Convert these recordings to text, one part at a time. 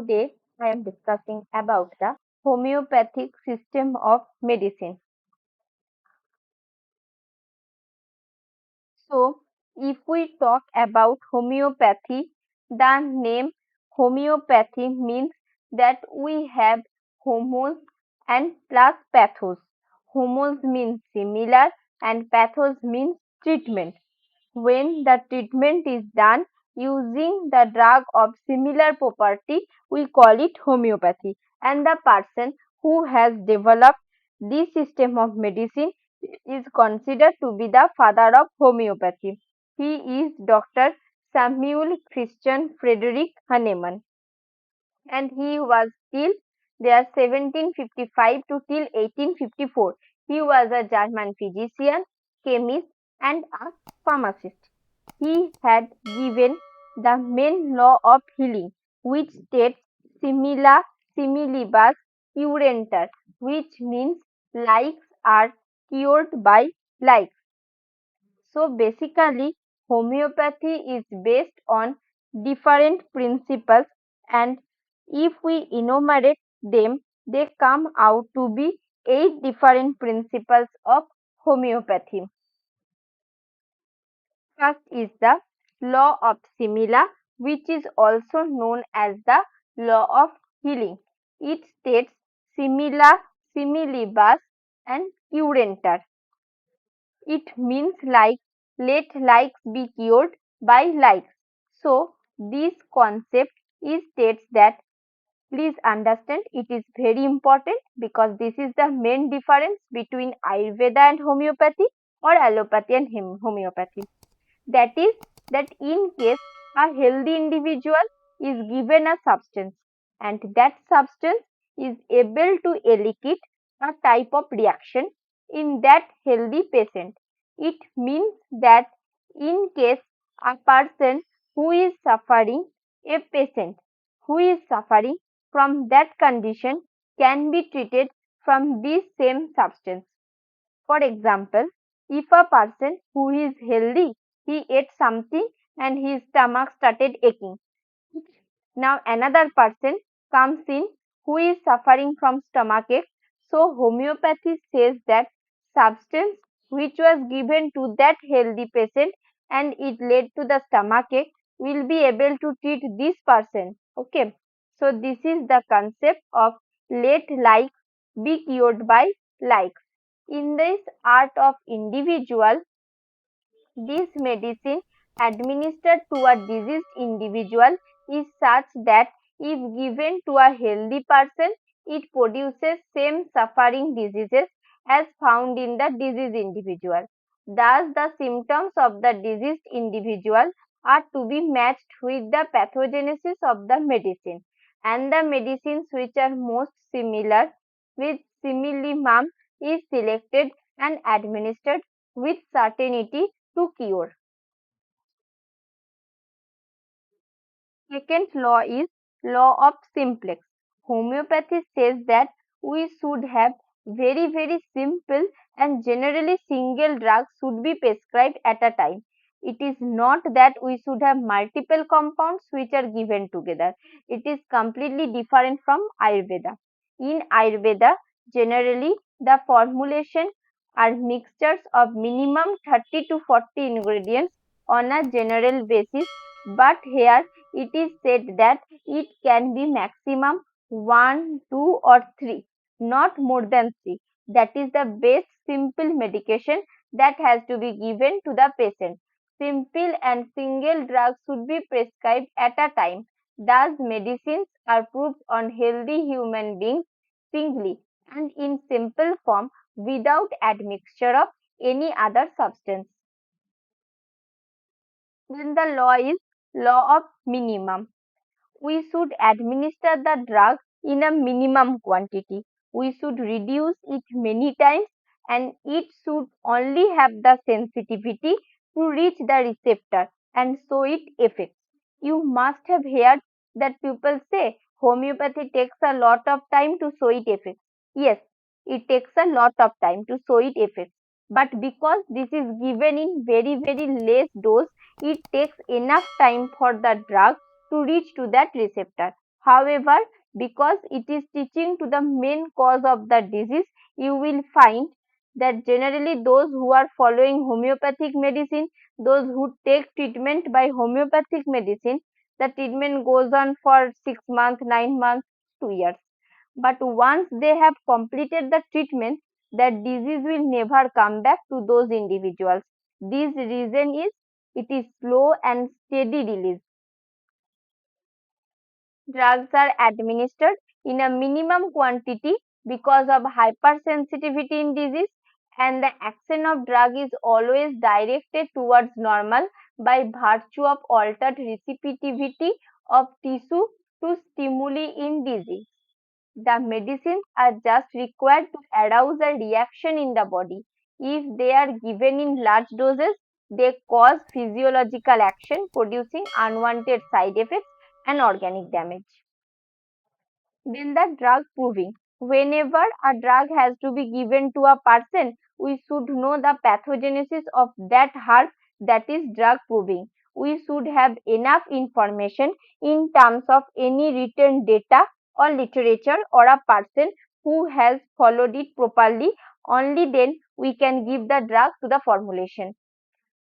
Today I am discussing about the homeopathic system of medicine. So, if we talk about homeopathy, the name homeopathy means that we have homos and plus pathos. Homos means similar and pathos means treatment. When the treatment is done using the drug of similar property, we call it homeopathy. And the person who has developed this system of medicine is considered to be the father of homeopathy. He is Dr. Samuel Christian Frederick Hahnemann, and he was till there 1755 to till 1854. He was a German physician, chemist, and a pharmacist. He had given the main law of healing, which states simila similibus curantur, which means likes are cured by likes. So basically, homeopathy is based on different principles, and if we enumerate them, they come out to be 8 different principles of homeopathy. First is the law of simila, which is also known as the law of healing. It states simila similibus and curantur. It means like let likes be cured by likes. So this concept is states that, please understand, it is very important because this is the main difference between Ayurveda and homeopathy or allopathy and homeopathy. That is that in case a healthy individual is given a substance and that substance is able to elicit a type of reaction in that healthy patient. It means that in case a person who is suffering, a patient who is suffering from that condition can be treated from this same substance. For example, if a person who is healthy, he ate something and his stomach started aching. Now another person comes in who is suffering from stomachache. So homeopathy says that substance which was given to that healthy patient and it led to the stomachache will be able to treat this person. Okay. So this is the concept of let likes be cured by likes. In this art of individual, this medicine administered to a diseased individual is such that if given to a healthy person, it produces same suffering diseases as found in the diseased individual. Thus, the symptoms of the diseased individual are to be matched with the pathogenesis of the medicine, and the medicines which are most similar with similimum is selected and administered with certainty to cure. Second law is law of simplex. Homeopathy says that we should have very simple and generally single drugs should be prescribed at a time. It is not that we should have multiple compounds which are given together. It is completely different from Ayurveda. In Ayurveda, generally the formulation are mixtures of minimum 30 to 40 ingredients on a general basis, but here it is said that it can be maximum 1, 2 or 3, not more than 3. That is the best simple medication that has to be given to the patient. Simple and single drugs should be prescribed at a time. Thus, medicines are proved on healthy human beings singly and in simple form without admixture of any other substance. Then the law is law of minimum. We should administer the drug in a minimum quantity. We should reduce it many times and it should only have the sensitivity to reach the receptor and show it effects. You must have heard that people say homeopathy takes a lot of time to show it effects. Yes, it takes a lot of time to show it effects. But because this is given in very less dose, it takes enough time for the drug to reach to that receptor. However, because it is teaching to the main cause of the disease, you will find that generally those who are following homeopathic medicine, those who take treatment by homeopathic medicine, the treatment goes on for 6 months, 9 months, 2 years. But once they have completed the treatment, the disease will never come back to those individuals. This reason is it is slow and steady release. Drugs are administered in a minimum quantity because of hypersensitivity in disease, and the action of drug is always directed towards normal by virtue of altered receptivity of tissue to stimuli in disease. The medicines are just required to arouse a reaction in the body. If they are given in large doses, they cause physiological action, producing unwanted side effects and organic damage. Then the drug proving. Whenever a drug has to be given to a person, we should know the pathogenesis of that herb, that is drug proving. We should have enough information in terms of any written data or literature or a person who has followed it properly. Only then we can give the drug to the formulation.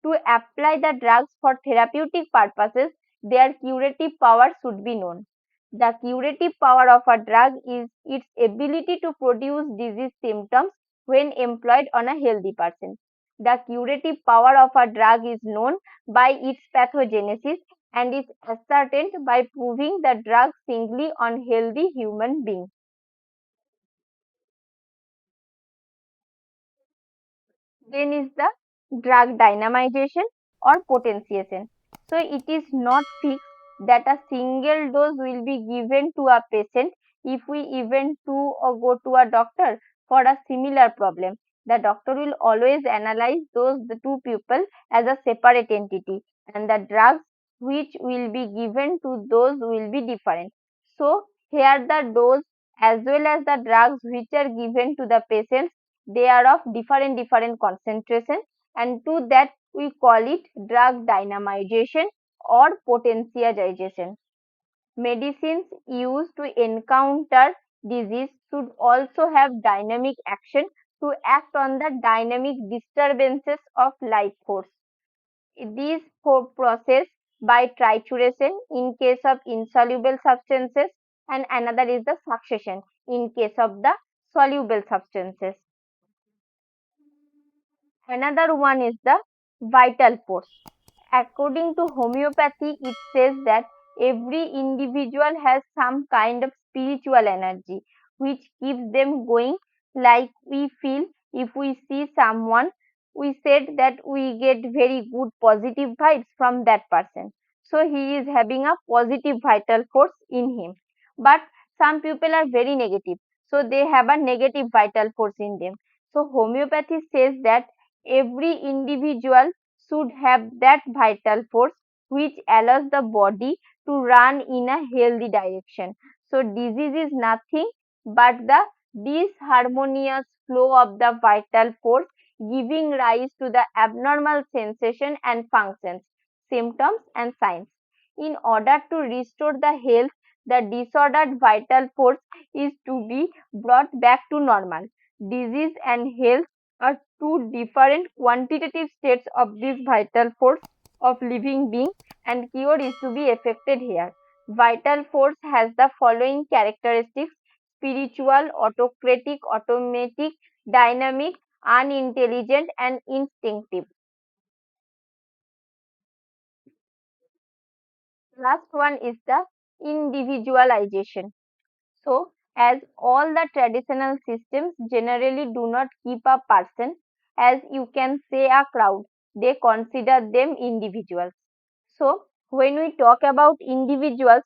To apply the drugs for therapeutic purposes, their curative power should be known. The curative power of a drug is its ability to produce disease symptoms when employed on a healthy person. The curative power of a drug is known by its pathogenesis and is ascertained by proving the drug singly on healthy human beings. Then is the drug dynamization or potentiation. So it is not fixed that a single dose will be given to a patient. If we even to or go to a doctor for a similar problem, the doctor will always analyze those the two people as a separate entity, and the drugs which will be given to those will be different. So here the dose as well as the drugs which are given to the patients, they are of different concentration, and to that we call it drug dynamization or potentiation. Medicines used to encounter disease should also have dynamic action to act on the dynamic disturbances of life force. These process by trituration in case of insoluble substances, and another is the succession in case of the soluble substances. Another one is the vital force. According to homeopathy, it says that every individual has some kind of spiritual energy which keeps them going. Like we feel if we see someone, we said that we get very good positive vibes from that person. So he is having a positive vital force in him. But some people are very negative, so they have a negative vital force in them. So homeopathy says that every individual should have that vital force which allows the body to run in a healthy direction. So disease is nothing but the disharmonious flow of the vital force giving rise to the abnormal sensation and functions, symptoms and signs. In order to restore the health, the disordered vital force is to be brought back to normal. Disease and health are two different quantitative states of this vital force of living being, and cure is to be effected here. Vital force has the following characteristics: spiritual, autocratic, automatic, dynamic, unintelligent, and instinctive. Last one is the individualization. So, as all the traditional systems generally do not keep a person, as you can say a crowd, they consider them individuals. So, when we talk about individuals,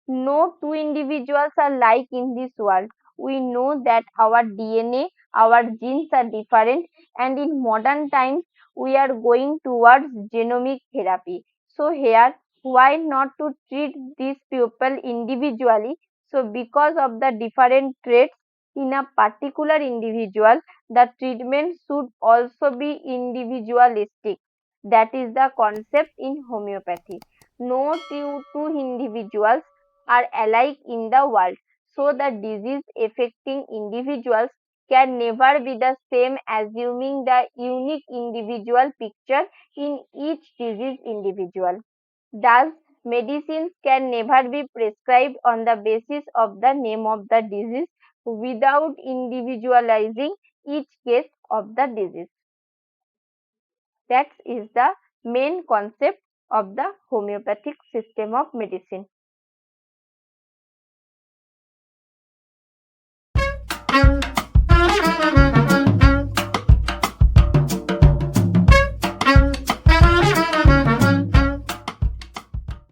no two individuals are like in this world. We know that our DNA, our genes are different, and in modern times, we are going towards genomic therapy. So, here, why not to treat these people individually? So, because of the different traits in a particular individual, the treatment should also be individualistic. That is the concept in homeopathy. No two individuals are alike in the world. So the disease affecting individuals can never be the same, assuming the unique individual picture in each disease individual. Thus, medicines can never be prescribed on the basis of the name of the disease without individualizing each case of the disease. That is the main concept of the homeopathic system of medicine.